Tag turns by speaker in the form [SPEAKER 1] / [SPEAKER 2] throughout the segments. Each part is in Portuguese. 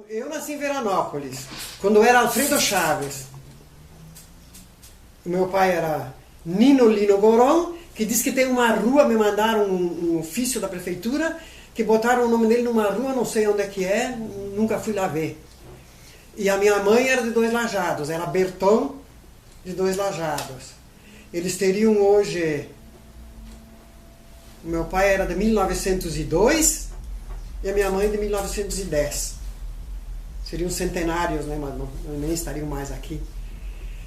[SPEAKER 1] Eu nasci em Veranópolis, quando era Alfredo Chaves. O meu pai era Nino Lino Goron, que diz que tem uma rua, me mandaram um ofício da prefeitura, que botaram o nome dele numa rua, não sei onde é que é, nunca fui lá ver. E a minha mãe era de Dois Lajados, era Berton de Dois Lajados. Eles teriam hoje... O meu pai era de 1902 e a minha mãe de 1910. Seriam centenários, né, mas não, nem estariam mais aqui.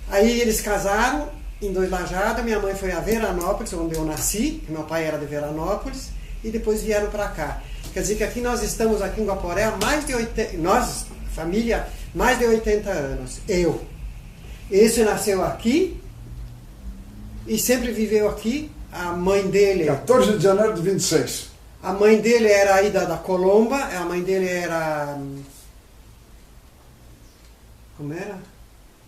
[SPEAKER 1] Aí eles casaram em Dois Lajados, minha mãe foi a Veranópolis, onde eu nasci, meu pai era de Veranópolis, e depois vieram para cá. Quer dizer que aqui nós estamos aqui em Guaporé há mais de 80... Nós, família, mais de 80 anos. Eu. Esse nasceu aqui e sempre viveu aqui. A mãe dele...
[SPEAKER 2] 14 de janeiro de 26.
[SPEAKER 1] A mãe dele era a Ida da Colomba, a mãe dele era... Como era?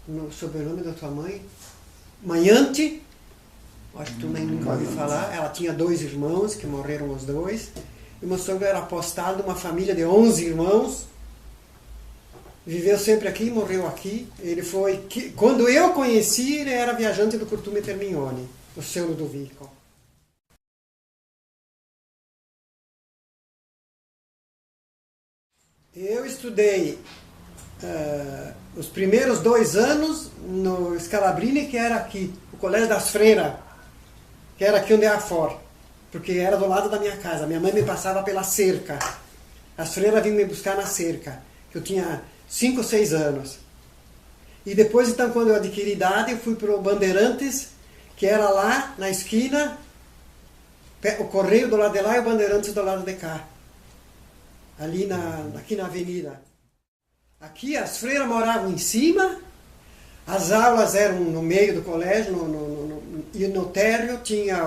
[SPEAKER 1] O sobrenome da tua mãe? Manhante. Acho que tu nem nunca ouviu falar. Ela tinha 2 irmãos, que morreram os 2. E meu sogro era apostado de uma família de 11 irmãos. Viveu sempre aqui, morreu aqui. Ele foi... Quando eu conheci, ele era viajante do Curtume Termignoni, o seu Ludovico. Eu estudei os primeiros 2 anos no Scalabrini, que era aqui, o Colégio das Freiras, que era aqui onde é a FOR, porque era do lado da minha casa. Minha mãe me passava pela cerca. As freiras vinham me buscar na cerca, que eu tinha 5 ou 6 anos. E depois, então, quando eu adquiri idade, eu fui para o Bandeirantes, que era lá na esquina, o Correio do lado de lá e o Bandeirantes do lado de cá. Ali aqui na avenida. Aqui as freiras moravam em cima, as aulas eram no meio do colégio, e no térreo tinha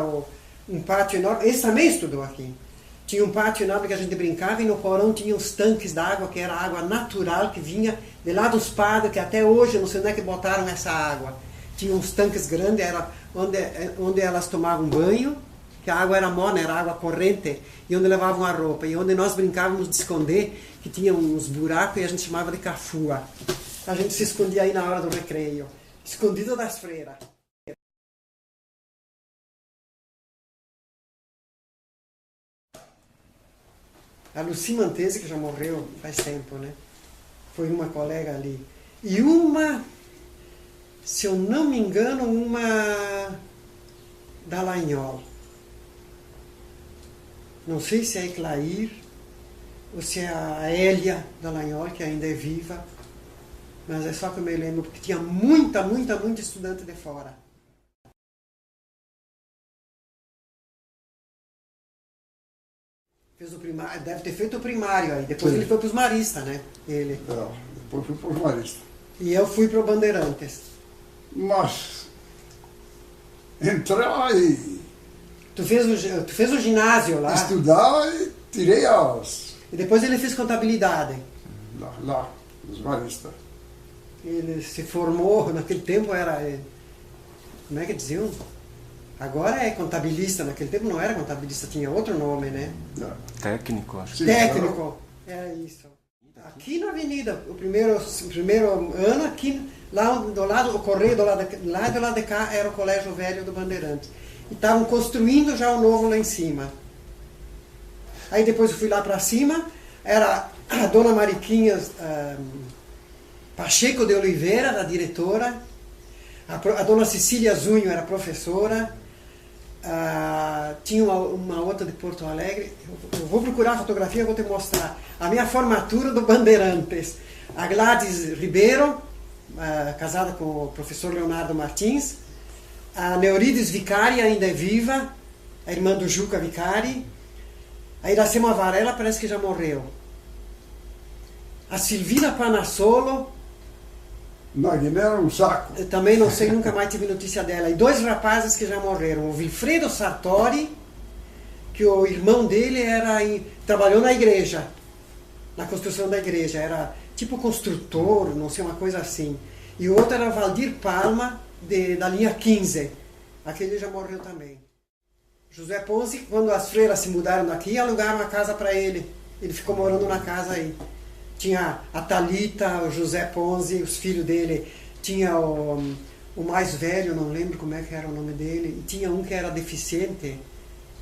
[SPEAKER 1] um pátio enorme. Esse também estudou aqui. Tinha um pátio enorme que a gente brincava, e no porão tinha os tanques d'água, que era água natural, que vinha de lá dos padres, que até hoje, não sei onde é que botaram essa água. Tinha uns tanques grandes, era onde elas tomavam banho, que a água era morna, era água corrente, e onde levavam a roupa, e onde nós brincávamos de esconder, que tinha uns buracos, e a gente chamava de cafua. A gente se escondia aí na hora do recreio, escondido das freiras. A Lucy Mantese, que já morreu faz tempo, né? Foi uma colega ali. E uma, se eu não me engano, uma Dallagnol. Não sei se é a Eclair ou se é a Hélia Dallagnol, que ainda é viva, mas é só que eu me lembro, porque tinha muita estudante de fora. Fez o primário, deve ter feito o primário aí, depois ele foi para os maristas, né? Ele.
[SPEAKER 2] Não, depois fui para os maristas.
[SPEAKER 1] E eu fui para o Bandeirantes.
[SPEAKER 2] Mas entrar e...
[SPEAKER 1] Tu fez o ginásio lá?
[SPEAKER 2] Estudar e tirei as...
[SPEAKER 1] E depois ele fez contabilidade.
[SPEAKER 2] Lá, nos maristas.
[SPEAKER 1] Ele se formou, naquele tempo era... Como é que diziam? Agora é contabilista, naquele tempo não era contabilista, tinha outro nome, né?
[SPEAKER 3] Técnico, acho.
[SPEAKER 1] Sim, técnico, era isso. Aqui na avenida, o primeiro ano, aqui, lá do lado, o correio do lado de cá era o Colégio Velho do Bandeirantes. E estavam construindo já o novo lá em cima. Aí depois eu fui lá para cima, era a dona Mariquinhas Pacheco de Oliveira, a diretora, a dona Cecília Zunho era professora, tinha uma outra de Porto Alegre. Eu vou procurar a fotografia e vou te mostrar. A minha formatura do Bandeirantes. A Gladys Ribeiro, casada com o professor Leonardo Martins. A Neurides Vicari ainda é viva, a irmã do Juca Vicari. A Iracema Varela parece que já morreu. A Silvina Panassolo.
[SPEAKER 2] Na Guiné era um saco.
[SPEAKER 1] Eu também não sei, nunca mais tive notícia dela. E 2 rapazes que já morreram. O Wilfredo Sartori, que o irmão dele trabalhou na igreja, na construção da igreja. Era tipo construtor, não sei, uma coisa assim. E o outro era Valdir Palma, da linha 15. Aquele já morreu também. José Ponce, quando as freiras se mudaram daqui, alugaram a casa para ele. Ele ficou morando na casa aí. Tinha a Thalita, o José Ponzi, os filhos dele. Tinha o mais velho, não lembro como é que era o nome dele. E tinha um que era deficiente.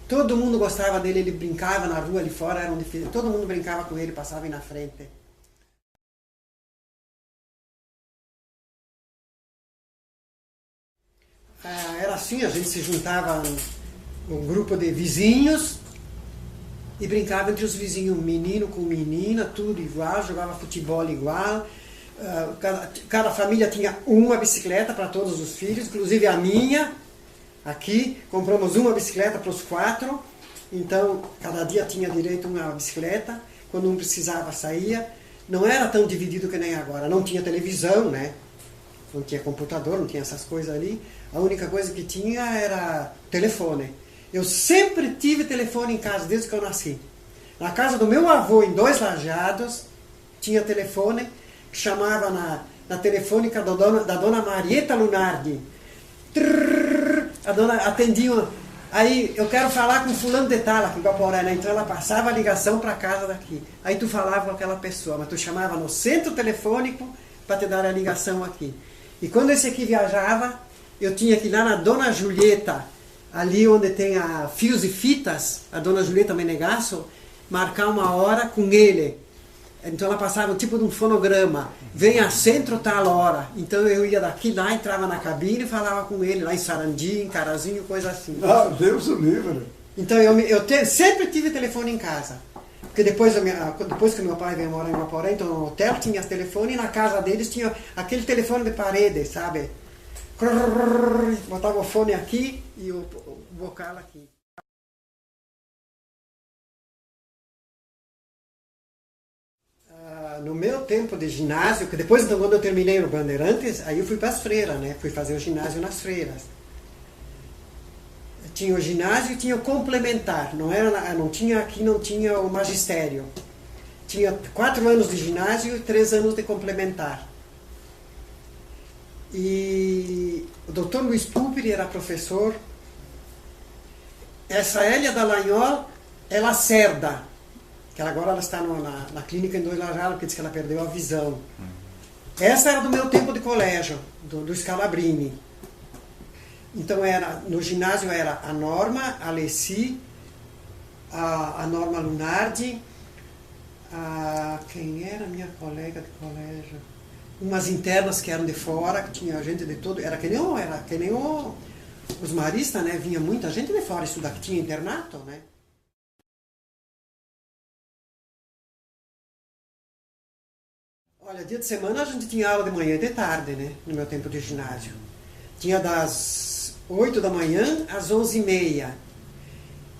[SPEAKER 1] Todo mundo gostava dele, ele brincava na rua ali fora, era um deficiente. Todo mundo brincava com ele, passava aí na frente. Era assim, a gente se juntava um grupo de vizinhos e brincava entre os vizinhos, menino com menina, tudo igual, jogava futebol igual. Cada família tinha uma bicicleta para todos os filhos, inclusive a minha. Aqui compramos uma bicicleta para os 4, então cada dia tinha direito a uma bicicleta. Quando um precisava, saía. Não era tão dividido que nem agora, não tinha televisão, né? Não tinha computador, não tinha essas coisas ali. A única coisa que tinha era telefone. Eu sempre tive telefone em casa, desde que eu nasci. Na casa do meu avô, em Dois Lajados, tinha telefone, que chamava na telefônica da dona Marieta Lunardi. Trrr, a dona atendia. Aí, eu quero falar com fulano de tal, aqui em Guaporé, né? Então ela passava a ligação para casa daqui. Aí tu falava com aquela pessoa, mas tu chamava no centro telefônico para te dar a ligação aqui. E quando esse aqui viajava, eu tinha que ir lá na Dona Julieta, ali onde tem a Fios e Fitas, a Dona Julieta Menegasso, marcar uma hora com ele. Então ela passava um tipo de um fonograma, vem a centro tal hora. Então eu ia daqui lá, entrava na cabine e falava com ele, lá em Sarandi, em Carazinho, coisa assim.
[SPEAKER 2] Ah, Deus o livre.
[SPEAKER 1] Então sempre tive telefone em casa. Porque depois que meu pai veio morar em Guaporé, então no hotel tinha telefone e na casa deles tinha aquele telefone de parede, sabe? Botava o fone aqui e o vocal aqui. No meu tempo de ginásio, que depois então, quando eu terminei no Bandeirantes, aí eu fui para as freiras, né? Fui fazer o ginásio nas freiras. Tinha o ginásio e tinha o complementar. Não tinha o magistério. Tinha 4 anos de ginásio e 3 anos de complementar. E o Dr. Luiz Pupiri era professor. Essa Hélia Dallagnol, ela cerda, que agora ela está na clínica em Dois Lajados, porque diz que ela perdeu a visão. Essa era do meu tempo de colégio, do Scalabrini. Então no ginásio era a Norma, a Alessi, a Norma Lunardi, quem era minha colega de colégio? Umas internas que eram de fora, que tinha gente de todo. Era que nem os maristas, né? Vinha muita gente de fora estudar, que tinha internato, né? Olha, dia de semana a gente tinha aula de manhã e de tarde, né? No meu tempo de ginásio. Tinha das 8 da manhã às 11h30.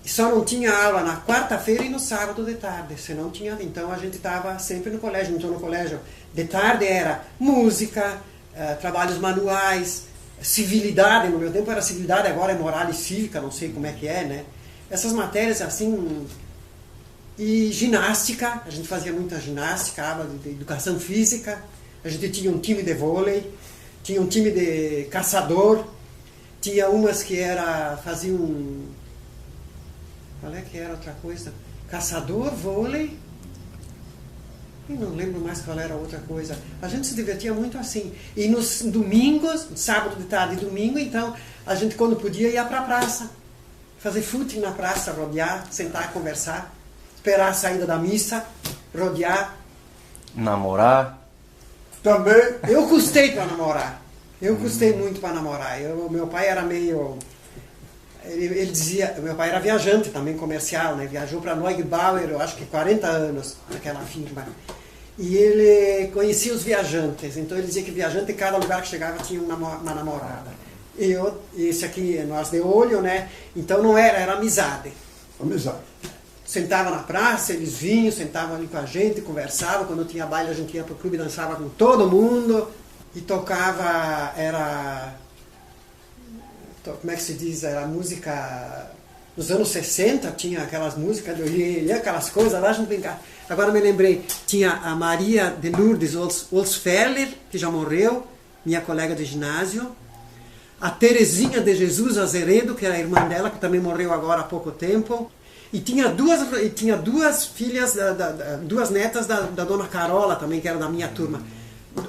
[SPEAKER 1] E só não tinha aula na quarta-feira e no sábado de tarde. Senão tinha. Então a gente estava sempre no colégio. Então no colégio de tarde era música, trabalhos manuais, civilidade. No meu tempo era civilidade, agora é moral e cívica, não sei como é que é, né? Essas matérias assim. E ginástica, a gente fazia muita ginástica, aula de educação física. A gente tinha um time de vôlei, tinha um time de caçador, tinha umas que faziam. Qual é que era outra coisa? Caçador, vôlei. Eu não lembro mais qual era a outra coisa. A gente se divertia muito assim. E nos domingos, sábado de tarde e domingo, então, a gente quando podia ia para a praça. Fazer footing na praça, rodear, sentar, conversar. Esperar a saída da missa, rodear.
[SPEAKER 3] Namorar.
[SPEAKER 2] Também.
[SPEAKER 1] Eu custei para namorar. Eu custei muito para namorar. Meu pai era meio... Ele dizia... Meu pai era viajante também, comercial, né? Viajou para Neugebauer, eu acho que 40 anos, naquela firma. E ele conhecia os viajantes. Então ele dizia que viajante, em cada lugar que chegava, tinha uma namorada. E esse aqui, nós de olho, né? Então não era amizade.
[SPEAKER 2] Amizade.
[SPEAKER 1] Sentava na praça, eles vinham, sentavam ali com a gente, conversavam. Quando tinha baile, a gente ia pro clube, dançava com todo mundo. E tocava, como é que se diz, era música... Nos anos 60 tinha aquelas músicas, aquelas coisas lá, a gente brincava. Agora me lembrei, tinha a Maria de Lourdes Olsferler, que já morreu, minha colega de ginásio. A Terezinha de Jesus Azeredo, que era a irmã dela, que também morreu agora há pouco tempo. E tinha duas filhas, duas netas da dona Carola também, que era da minha turma.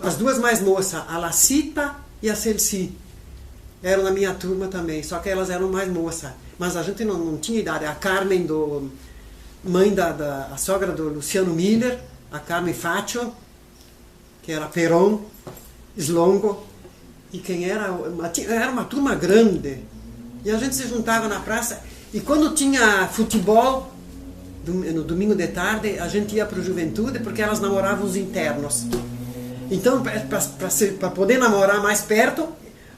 [SPEAKER 1] As duas mais moças, a Lacita e a Celci. Eram da minha turma também, só que elas eram mais moças. Mas a gente não tinha idade. A Carmen, mãe a sogra do Luciano Miller, a Carmen Faccio, que era Peron, Slongo. E quem era uma turma grande. E a gente se juntava na praça. E quando tinha futebol, no domingo de tarde, a gente ia para o Juventude, porque elas namoravam os internos. Então, para poder namorar mais perto,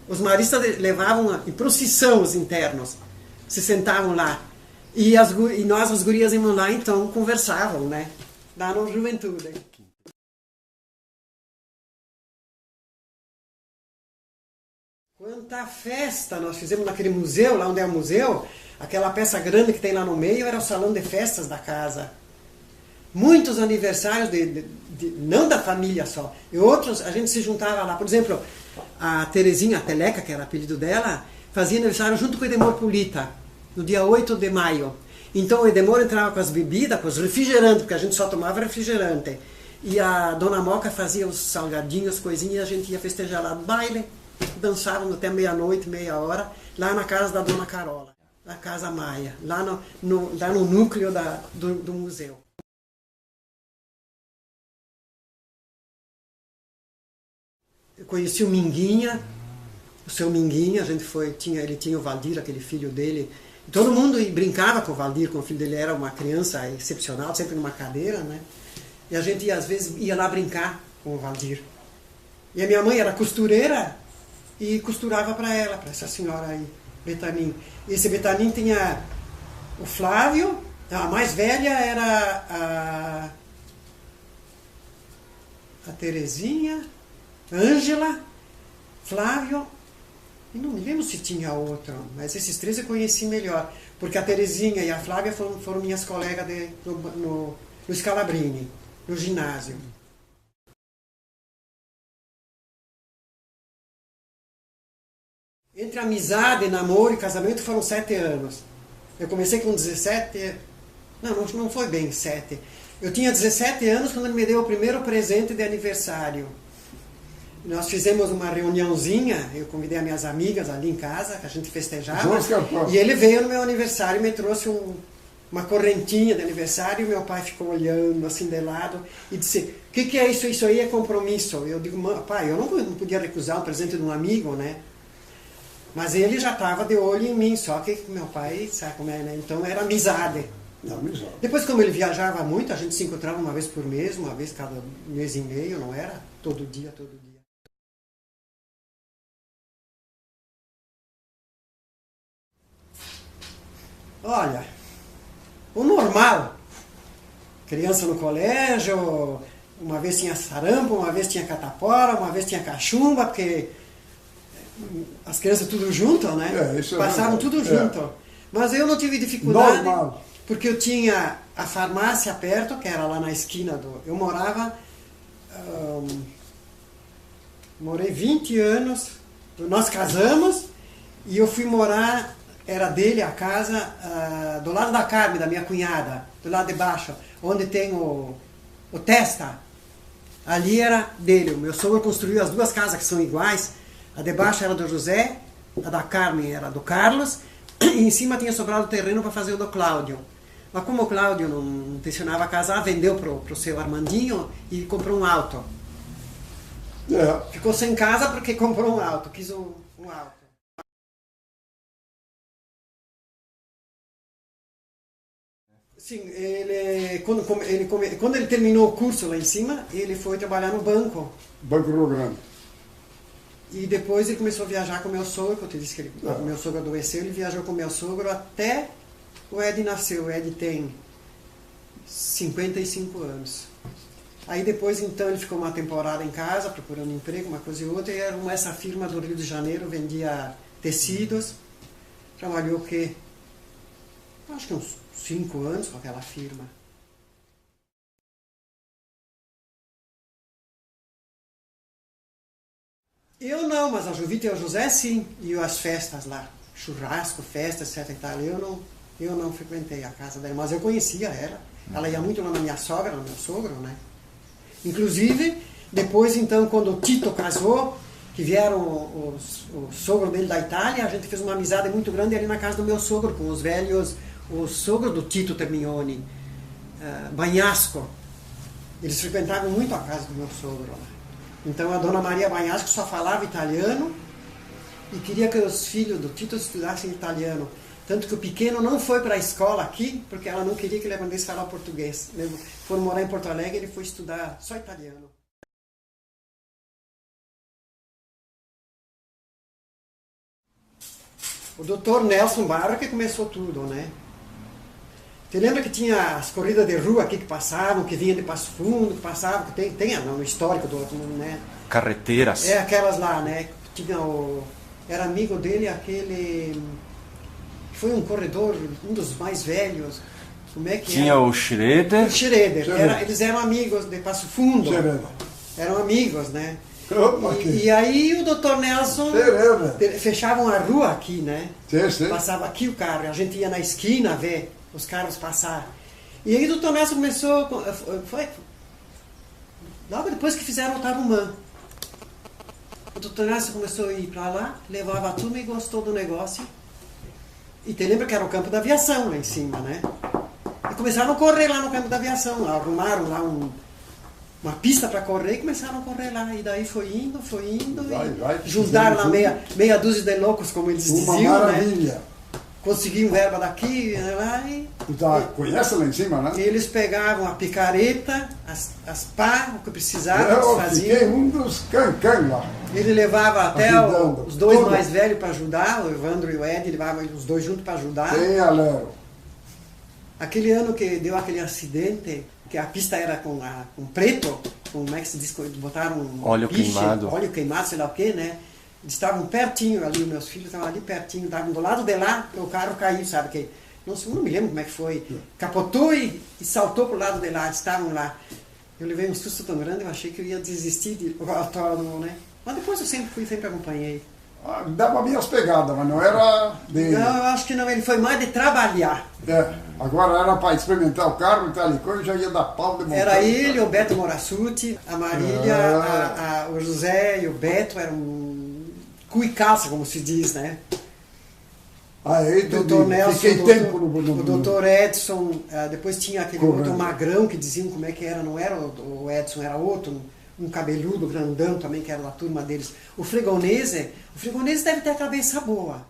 [SPEAKER 1] os maristas levavam em procissão os internos. Se sentavam lá. E nós, as gurias, íamos lá, então, conversavam, né? Lá no Juventude. Quanta festa nós fizemos naquele museu, lá onde é o museu, aquela peça grande que tem lá no meio era o salão de festas da casa. Muitos aniversários, não da família só, e outros a gente se juntava lá. Por exemplo, a Terezinha, a Teleca, que era o apelido dela, fazia aniversário junto com o Edemor Pulita, no dia 8 de maio. Então o Edemor entrava com as bebidas, com os refrigerantes, porque a gente só tomava refrigerante. E a Dona Moca fazia os salgadinhos, coisinhas, e a gente ia festejar lá no baile. Dançávamos até meia-noite, meia hora, lá na casa da Dona Carola, na Casa Maia, lá no núcleo do museu. Eu conheci o Minguinha, o seu Minguinha, ele tinha o Valdir, aquele filho dele, e todo mundo brincava com o Valdir, com o filho dele, era uma criança excepcional, sempre numa cadeira, né? E a gente às vezes ia lá brincar com o Valdir. E a minha mãe era costureira, e costurava para ela, para essa senhora aí, Betanin. Esse Betanin tinha o Flávio, a mais velha era a Terezinha, Ângela, Flávio, e não me lembro se tinha outra, mas esses três eu conheci melhor, porque a Terezinha e a Flávia foram minhas colegas no Scalabrini, no ginásio. Entre amizade, namoro e casamento foram 7 anos. Eu comecei com 17... Não foi bem 7. Eu tinha 17 anos quando ele me deu o primeiro presente de aniversário. Nós fizemos uma reuniãozinha, eu convidei as minhas amigas ali em casa, que a gente festejava. E ele veio no meu aniversário e me trouxe uma correntinha de aniversário, e meu pai ficou olhando assim de lado e disse: o que é isso? Isso aí é compromisso. Eu digo: pai, eu não podia recusar um presente de um amigo, né? Mas ele já estava de olho em mim, só que meu pai, sabe como é, né? Então era amizade.
[SPEAKER 2] Amizade.
[SPEAKER 1] Depois, como ele viajava muito, a gente se encontrava uma vez por mês, uma vez cada mês e meio, não era todo dia, todo dia. Olha, o normal. Criança no colégio, uma vez tinha sarampo, uma vez tinha catapora, uma vez tinha cachumba, porque as crianças tudo junto, né? Passavam tudo junto. Mas eu não tive dificuldade, normal. Porque eu tinha a farmácia perto, que era lá na esquina eu morava... morei 20 anos, nós casamos, e eu fui morar, era dele a casa, do lado da Carmen, da minha cunhada, do lado de baixo, onde tem o Testa. Ali era dele. O meu sogro construiu as duas casas que são iguais. A de baixo era do José, a da Carmen era do Carlos, e em cima tinha sobrado o terreno para fazer o do Cláudio. Mas como o Cláudio não intencionava casar, vendeu pro seu Armandinho e comprou um auto. Ficou sem casa porque comprou um auto, quis um auto. Sim, quando ele terminou o curso lá em cima, ele foi trabalhar no banco.
[SPEAKER 2] Banco Rio Grande.
[SPEAKER 1] E depois ele começou a viajar com o meu sogro, que eu te disse que o meu sogro adoeceu, ele viajou com o meu sogro até o Ed nasceu. O Ed tem 55 anos. Aí depois, então, ele ficou uma temporada em casa, procurando emprego, uma coisa e outra, e era essa firma do Rio de Janeiro, vendia tecidos. Trabalhou o quê? Acho que uns 5 anos com aquela firma. Eu não, mas a Jovita e o José sim. E as festas lá, churrasco, festas, etc e tal. Eu Eu não frequentei a casa dela, mas eu conhecia ela. Ela ia muito lá na minha sogra, no meu sogro, né? Inclusive, depois então, quando o Tito casou, que vieram o sogro dele da Itália, a gente fez uma amizade muito grande ali na casa do meu sogro, com os velhos, o sogro do Tito Termignoni, Bagnasco. Eles frequentavam muito a casa do meu sogro lá. Então a dona Maria Bagnasco só falava italiano e queria que os filhos do Tito estudassem italiano. Tanto que o pequeno não foi para a escola aqui, porque ela não queria que ele aprendesse a falar português. Foram morar em Porto Alegre e ele foi estudar só italiano. O doutor Nelson Barra que começou tudo, né? Você lembra que tinha as corridas de rua aqui que passavam, que vinham de Passo Fundo, que passavam, que tem no histórico do né?
[SPEAKER 3] Carreteiras.
[SPEAKER 1] É, aquelas lá, né? Tinha era amigo dele aquele... Foi um corredor, um dos mais velhos. Como é que
[SPEAKER 3] Tinha
[SPEAKER 1] era?
[SPEAKER 3] o Schroeder.
[SPEAKER 1] O Schroeder. Eles eram amigos de Passo Fundo.
[SPEAKER 2] Schroeder.
[SPEAKER 1] Eram amigos, né?
[SPEAKER 2] Opa,
[SPEAKER 1] E aí o Dr. Nelson fechavam a rua aqui, né?
[SPEAKER 2] Sim.
[SPEAKER 1] Passava aqui o carro, a gente ia na esquina ver os carros passar. E aí o Dr. Nelson começou, foi logo depois que fizeram o Tarumã. O Dr. Nelson começou a ir para lá, levava a turma e gostou do negócio. E te lembra que era o campo da aviação lá em cima, né? E começaram a correr lá no campo da aviação, arrumaram lá uma pista para correr e começaram a correr lá. E daí foi indo, e juntaram lá meia dúzia de loucos, como eles diziam,
[SPEAKER 2] maravilha.
[SPEAKER 1] né? Conseguiam verba daqui, lá e...
[SPEAKER 2] Conhece lá em cima, né?
[SPEAKER 1] Eles pegavam a picareta, as pá, o que precisavam,
[SPEAKER 2] Eu fiquei um dos cancãs lá.
[SPEAKER 1] Ele levava até os dois
[SPEAKER 2] tudo.
[SPEAKER 1] mais velhos para ajudar, o Evandro e o Ed, levavam os dois juntos para ajudar.
[SPEAKER 2] Tem alero.
[SPEAKER 1] Aquele ano que deu aquele acidente, que a pista era com preto, como é que se diz, botaram
[SPEAKER 3] óleo queimado,
[SPEAKER 1] sei lá o que, né? Eles estavam pertinho ali, os meus filhos estavam ali pertinho, estavam do lado de lá, o carro caiu, sabe? Que, não me lembro como é que foi. Capotou e saltou pro lado de lá, eles estavam lá. Eu levei um susto tão grande, eu achei que eu ia desistir de autódromo, né? Mas depois eu sempre acompanhei.
[SPEAKER 2] Dava minhas pegadas, mas não era de...
[SPEAKER 1] Não, eu acho que não, ele foi mais de trabalhar.
[SPEAKER 2] Agora era para experimentar o carro e tal e coisa, já ia dar pau de montar.
[SPEAKER 1] Era ele, o Beto Morassuti, a Marília, o José e o Beto eram cu e calça, como se diz, né?
[SPEAKER 2] Aí,
[SPEAKER 1] o Dr. Nelson,
[SPEAKER 2] fiquei tempo no...
[SPEAKER 1] O Dr. Edson, depois tinha aquele outro magrão que diziam como é que era, não era o Edson, era outro, um cabeludo, grandão também, que era da turma deles. O Fregonese deve ter a cabeça boa.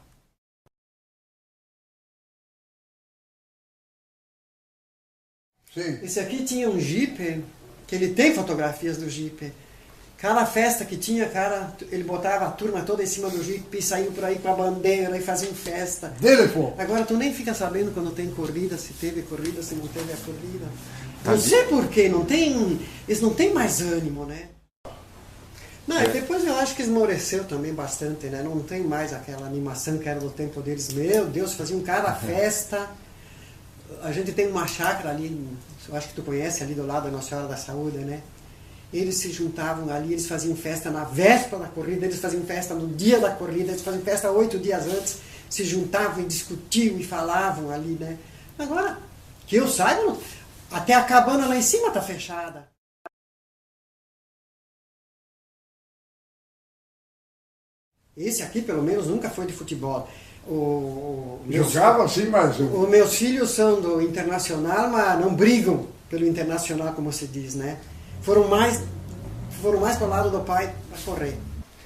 [SPEAKER 2] Sim.
[SPEAKER 1] Esse aqui tinha um Jeep, que ele tem fotografias do Jeep. Cada festa que tinha, cara, ele botava a turma toda em cima do Jeep e saiu por aí com a bandeira e faziam festa.
[SPEAKER 2] Dele, pô.
[SPEAKER 1] Agora tu nem fica sabendo quando tem corrida, se teve corrida, se não teve a corrida. Não sei por quê, eles não têm mais ânimo, né? Não, e depois eu acho que esmoreceu também bastante, né? Não tem mais aquela animação que era do tempo deles. Meu Deus, faziam cada festa. A gente tem uma chácara ali, eu acho que tu conhece, ali do lado da Nossa Senhora da Saúde, né? Eles se juntavam ali, eles faziam festa na véspera da corrida, eles faziam festa no dia da corrida, eles faziam festa 8 dias antes, se juntavam e discutiam e falavam ali, né? Agora, que eu saiba, até a cabana lá em cima tá fechada. Esse aqui, pelo menos, nunca foi de futebol.
[SPEAKER 2] Jogava assim, mas...
[SPEAKER 1] Os meus filhos são do Internacional, mas não brigam pelo Internacional, como se diz, né? Foram mais para o lado do pai para correr.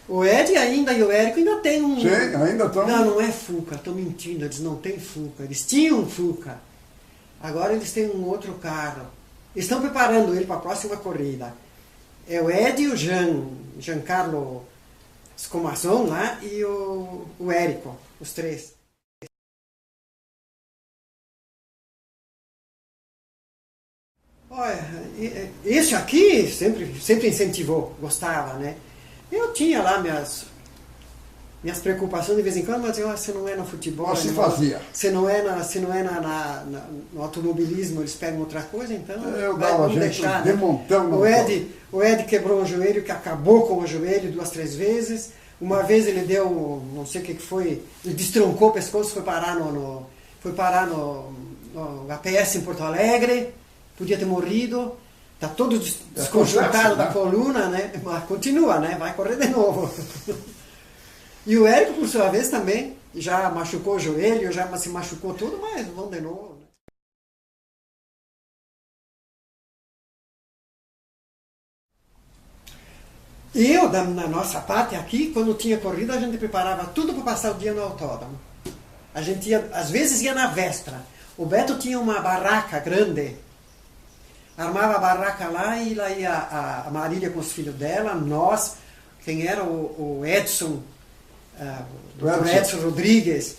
[SPEAKER 1] O Ed ainda e o Érico ainda tem um...
[SPEAKER 2] Sim, ainda estão...
[SPEAKER 1] Não é Fuca, estou mentindo, eles não têm Fuca. Eles tinham um Fuca. Agora eles têm um outro carro. Eles estão preparando ele para a próxima corrida. É o Ed e o Giancarlo Scomazon lá e o Érico, os três. Olha, esse aqui sempre incentivou, gostava, né? Eu tinha lá minhas preocupações de vez em quando, mas você não é no futebol,
[SPEAKER 2] mas se fazia.
[SPEAKER 1] Se não é no automobilismo, eles pegam outra coisa, então
[SPEAKER 2] eu dava
[SPEAKER 1] vamos
[SPEAKER 2] jeito
[SPEAKER 1] deixar,
[SPEAKER 2] de
[SPEAKER 1] né?
[SPEAKER 2] montão.
[SPEAKER 1] O Ed quebrou o joelho, que acabou com o joelho 2, 3 vezes. Uma vez ele deu, não sei o que foi, ele destroncou o pescoço, foi parar foi parar no APS em Porto Alegre, podia ter morrido, está todo desconjuntado da coluna, né? Mas continua, né? Vai correr de novo. E o Érico, por sua vez, também já machucou o joelho, já se machucou tudo, mas vamos de novo. Né? E eu, na nossa parte aqui, quando tinha corrida, a gente preparava tudo para passar o dia no autódromo. A gente ia, às vezes ia na véspera. O Beto tinha uma barraca grande, armava a barraca lá e lá ia a Marília com os filhos dela, nós, quem era o Edson, o Edson Rodrigues.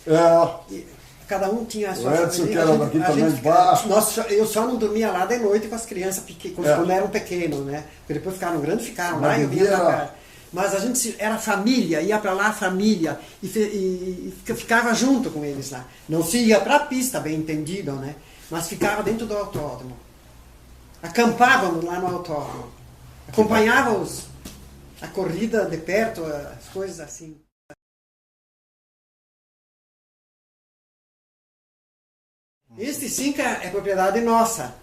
[SPEAKER 1] Cada um tinha a sua
[SPEAKER 2] família. O Edson, que era daqui também de baixo.
[SPEAKER 1] Eu só não dormia lá de noite com as crianças, quando eram pequenos, né? Porque depois ficaram grandes, ficaram lá e eu vinha pra cá. Mas a gente era família, ia para lá família e ficava junto com eles lá. Não se ia para a pista, bem entendido, né? Mas ficava dentro do autódromo. Acampávamos lá no autódromo. Acompanhávamos a corrida de perto, as coisas assim. Este Cinca é propriedade nossa.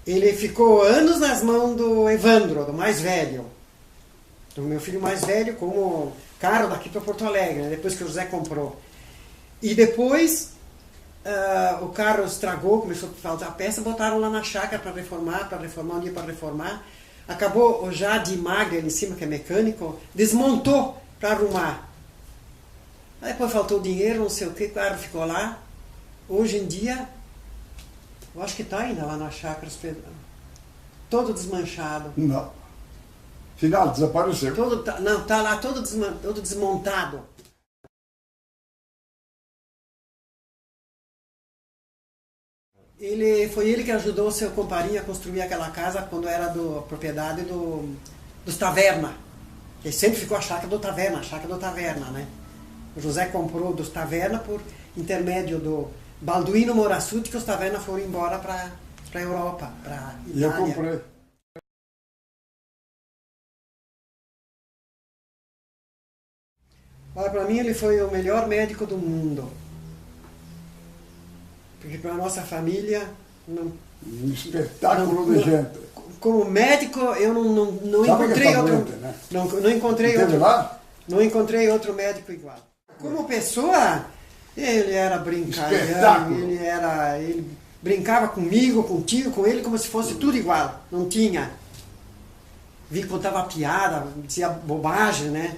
[SPEAKER 1] Ele ficou anos nas mãos do Evandro, do mais velho. Do meu filho mais velho, como carro daqui para Porto Alegre, né? Depois que o José comprou. E depois o carro estragou, começou a faltar peça, botaram lá na chácara para reformar um dia para reformar. Acabou o Jade Magre ali em cima, que é mecânico, desmontou para arrumar. Aí depois faltou dinheiro, não sei o que, o carro ficou lá. Hoje em dia, eu acho que está ainda lá na chácara, todo desmanchado.
[SPEAKER 2] Não. Final, desapareceu.
[SPEAKER 1] Não, está lá todo desmontado. Foi ele que ajudou o seu compadrinho a construir aquela casa quando era da propriedade dos Taverna. Ele sempre ficou a chácara do Taverna, né? O José comprou dos Taverna por intermédio do Balduino Morassuti, que os Taverna foram embora para a Europa, para Itália.
[SPEAKER 2] E eu comprei.
[SPEAKER 1] Olha, para mim ele foi o melhor médico do mundo. Porque para a nossa família...
[SPEAKER 2] Um espetáculo de gente.
[SPEAKER 1] Como médico, eu não encontrei outro... Doente, né? Não encontrei outro...
[SPEAKER 2] Lá?
[SPEAKER 1] Não encontrei outro médico igual. Como pessoa, ele era brincalhão, ele brincava comigo, contigo, com ele, como se fosse tudo igual. Não tinha. Contava piada, dizia bobagem, né?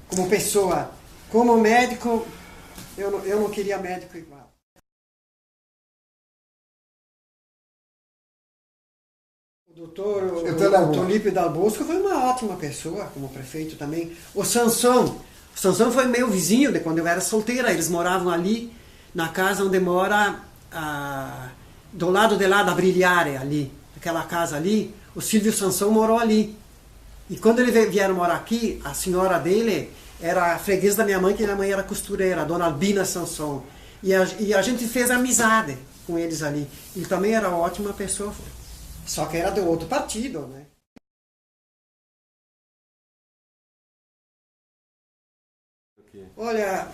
[SPEAKER 1] Como pessoa. Como médico, eu não queria médico igual. O doutor Tulípio Dal Bosco foi uma ótima pessoa, como prefeito também. O Sansão foi meu vizinho de quando eu era solteira. Eles moravam ali, na casa onde mora, do lado de lá da Brilhare, ali, aquela casa ali. O Silvio Sansão morou ali. E quando eles vieram morar aqui, a senhora dele era freguesa da minha mãe, que minha mãe era costureira, a dona Albina Sansão. E a gente fez amizade com eles ali. Ele também era uma ótima pessoa. Só que era de outro partido, né? Olha,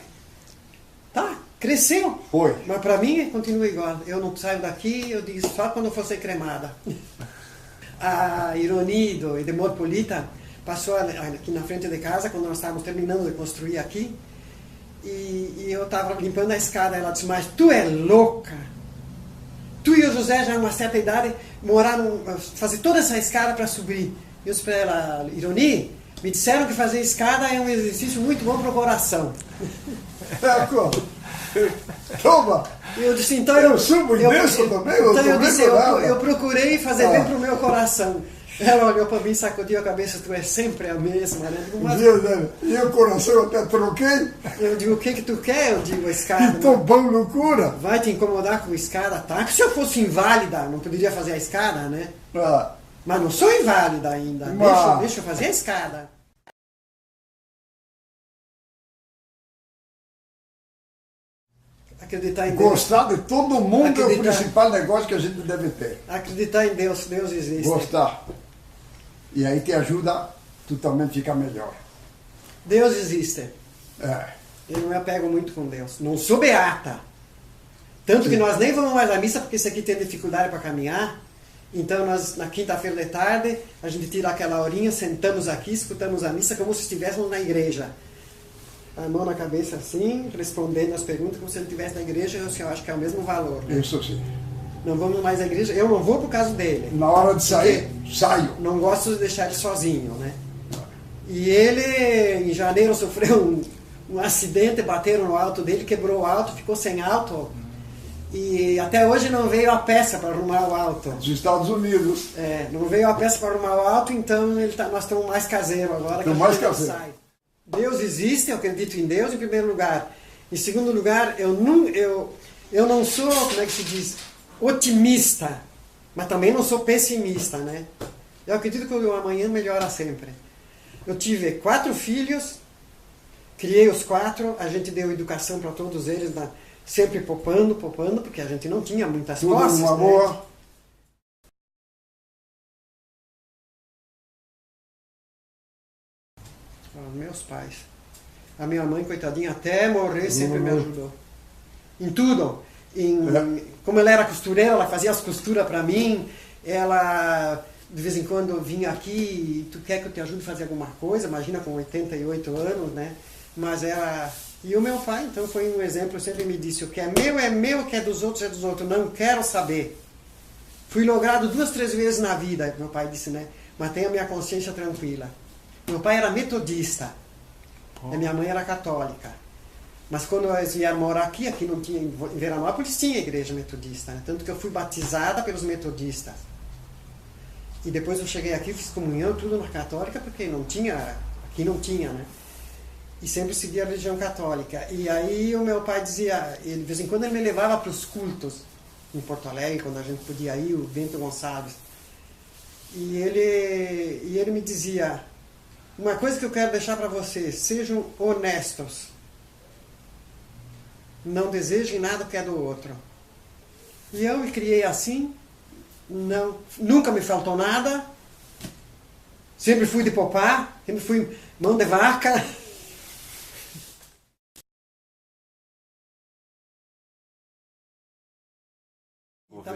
[SPEAKER 1] cresceu.
[SPEAKER 2] Foi.
[SPEAKER 1] Mas para mim continua igual. Eu não saio daqui, eu digo só quando eu for ser cremada. A Ironi do Edmor Polita passou aqui na frente de casa quando nós estávamos terminando de construir aqui. E eu estava limpando a escada. Ela disse, mas tu é louca. Tu e o José, já em uma certa idade, fazer toda essa escada para subir. Eu disse para ela, Ironi, me disseram que fazer escada é um exercício muito bom para o coração.
[SPEAKER 2] Toma!
[SPEAKER 1] Eu disse, então
[SPEAKER 2] eu subo e desço também.
[SPEAKER 1] Então eu disse, eu procurei fazer bem para o meu coração. Ela olhou para mim, sacudiu a cabeça, tu é sempre a mesma, né?
[SPEAKER 2] E o coração eu até troquei.
[SPEAKER 1] Eu digo, o que tu quer? Eu digo, a escada.
[SPEAKER 2] Que bom loucura!
[SPEAKER 1] Vai te incomodar com a escada, tá? Que se eu fosse inválida, não poderia fazer a escada, né? Mas não sou inválida ainda. Deixa eu fazer a escada. Acreditar em Deus.
[SPEAKER 2] Gostar de todo mundo é o principal negócio que a gente deve ter.
[SPEAKER 1] Acreditar em Deus, Deus existe.
[SPEAKER 2] Gostar. E aí te ajuda, tu também fica melhor.
[SPEAKER 1] Deus existe.
[SPEAKER 2] É.
[SPEAKER 1] Eu não me apego muito com Deus. Não sou beata. Tanto que nós nem vamos mais à missa, porque esse aqui tem dificuldade para caminhar. Então, nós, na quinta-feira de tarde, a gente tira aquela horinha, sentamos aqui, escutamos a missa como se estivéssemos na igreja. A mão na cabeça assim, respondendo as perguntas como se ele estivesse na igreja, eu acho que é o mesmo valor. Né?
[SPEAKER 2] Isso sim.
[SPEAKER 1] Não vamos mais à igreja, eu não vou por causa dele.
[SPEAKER 2] Na hora de sair, saio.
[SPEAKER 1] Não gosto de deixar ele sozinho, né? E ele, em janeiro, sofreu um acidente, bateram no auto dele, quebrou o auto, ficou sem auto. E até hoje não veio a peça para arrumar o auto.
[SPEAKER 2] Dos Estados Unidos.
[SPEAKER 1] Não veio a peça para arrumar o auto, então nós estamos mais caseiros agora.
[SPEAKER 2] Estamos mais caseiros.
[SPEAKER 1] Deus existe, eu acredito em Deus em primeiro lugar. Em segundo lugar, eu não sou, como é que se diz, otimista, mas também não sou pessimista, né? Eu acredito que o amanhã melhora sempre. Eu tive 4 filhos, criei os 4, a gente deu educação para todos eles, sempre poupando, porque a gente não tinha muitas posses,
[SPEAKER 2] uma
[SPEAKER 1] né?
[SPEAKER 2] boa.
[SPEAKER 1] Meus pais. A minha mãe, coitadinha, até morrer sempre me ajudou. Em tudo. Como ela era costureira, ela fazia as costuras para mim. Ela, de vez em quando, vinha aqui, tu quer que eu te ajude a fazer alguma coisa? Imagina, com 88 anos, né? Mas ela... E o meu pai, então, foi um exemplo, sempre me disse, o que é meu, o que é dos outros, não quero saber. Fui logrado 2, 3 vezes na vida, meu pai disse, né? Mas tenho a minha consciência tranquila. Meu pai era metodista, e minha mãe era católica. Mas quando eles vieram morar aqui não tinha, em Veranópolis tinha igreja metodista, né? Tanto que eu fui batizada pelos metodistas. E depois eu cheguei aqui, fiz comunhão, tudo na católica, porque aqui não tinha, né? E sempre seguia a religião católica. E aí o meu pai dizia, de vez em quando ele me levava para os cultos, em Porto Alegre, quando a gente podia ir, o Bento Gonçalves. E ele me dizia, uma coisa que eu quero deixar para vocês, sejam honestos. Não desejem nada que é do outro. E eu me criei assim, nunca me faltou nada, sempre fui de poupar, sempre fui mão de vaca.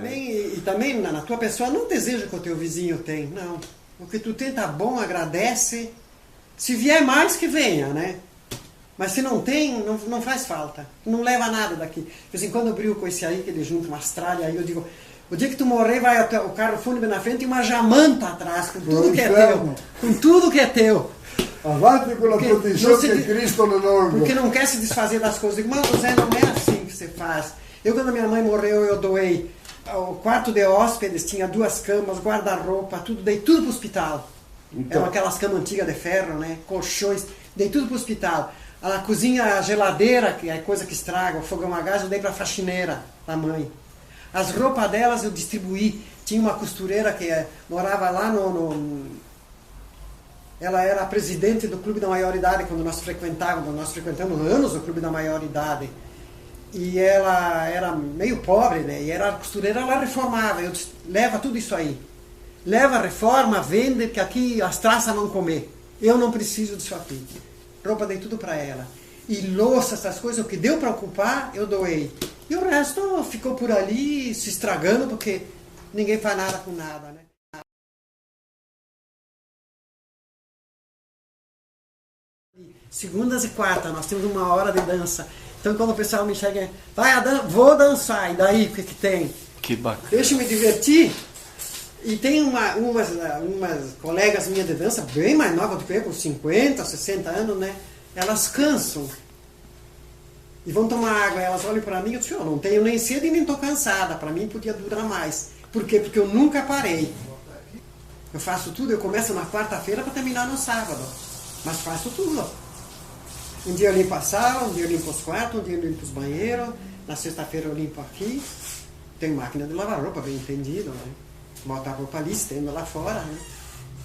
[SPEAKER 1] E também na tua pessoa não deseja que o teu vizinho tem, não. O que tu tem tá bom, agradece. Se vier mais, que venha, né? Mas se não tem, não faz falta. Não leva nada daqui. De vez em quando eu brigo com esse aí, que ele junta uma tralhas, aí eu digo, o dia que tu morrer, vai o carro fúnebre na frente e uma jamanta atrás, com tudo que é teu. Com tudo que é teu.
[SPEAKER 2] Avante com a proteção que Cristo lhe deu.
[SPEAKER 1] Porque não quer se desfazer das coisas. Irmão, Zé, não é assim que você faz. Quando minha mãe morreu, eu doei o quarto de hóspedes, tinha 2 camas, guarda-roupa, tudo, dei tudo para o hospital.
[SPEAKER 2] Então.
[SPEAKER 1] Eram aquelas camas antigas de ferro, né? Colchões, dei tudo para o hospital. A cozinha, a geladeira, que é coisa que estraga, o fogão a gás, eu dei para a faxineira, a mãe. As roupas delas eu distribuí. Tinha uma costureira que morava lá Ela era a presidente do Clube da Maioridade quando nós frequentamos anos o Clube da Maioridade. E ela era meio pobre, né? E era a costureira, ela reformava. Eu disse, leva tudo isso aí. Leva, reforma, vende, que aqui as traças vão comer. Eu não preciso disso aqui. Roupa, dei tudo para ela. E louça, essas coisas, o que deu para ocupar, eu doei. E o resto ficou por ali, se estragando, porque ninguém faz nada com nada, né? Segundas e quartas, nós temos 1 hora de dança. Então quando o pessoal me chega, vou dançar, e daí o que tem?
[SPEAKER 3] Que bacana.
[SPEAKER 1] Deixa eu me divertir. E tem umas colegas minhas de dança, bem mais novas do que eu, com 50, 60 anos, né? Elas cansam. E vão tomar água, elas olham para mim e eu digo, eu não tenho nem sede e nem estou cansada. Para mim podia durar mais. Por quê? Porque eu nunca parei. Eu faço tudo, eu começo na quarta-feira para terminar no sábado. Mas faço tudo. Um dia eu limpo a sala, um dia eu limpo os quartos, um dia eu limpo os banheiros. Na sexta-feira eu limpo aqui. Tenho máquina de lavar roupa, bem entendido, né? Boto a roupa ali, estendo lá fora, né?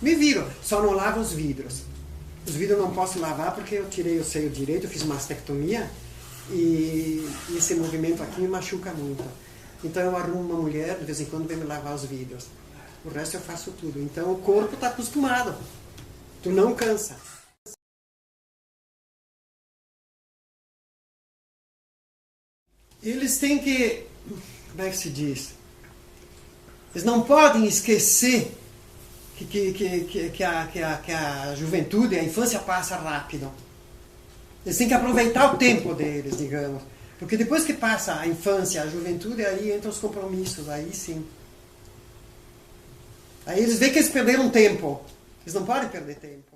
[SPEAKER 1] Me viro, só não lavo os vidros. Os vidros eu não posso lavar porque eu tirei o seio direito, eu fiz mastectomia e esse movimento aqui me machuca muito. Então eu arrumo uma mulher, de vez em quando vem me lavar os vidros. O resto eu faço tudo. Então o corpo está acostumado. Tu não cansa. Eles têm que como é que se diz? Eles não podem esquecer que a juventude, a infância passa rápido. Eles têm que aproveitar o tempo deles, digamos. Porque depois que passa a infância, a juventude, aí entram os compromissos, aí sim. Aí eles veem que eles perderam tempo. Eles não podem perder tempo.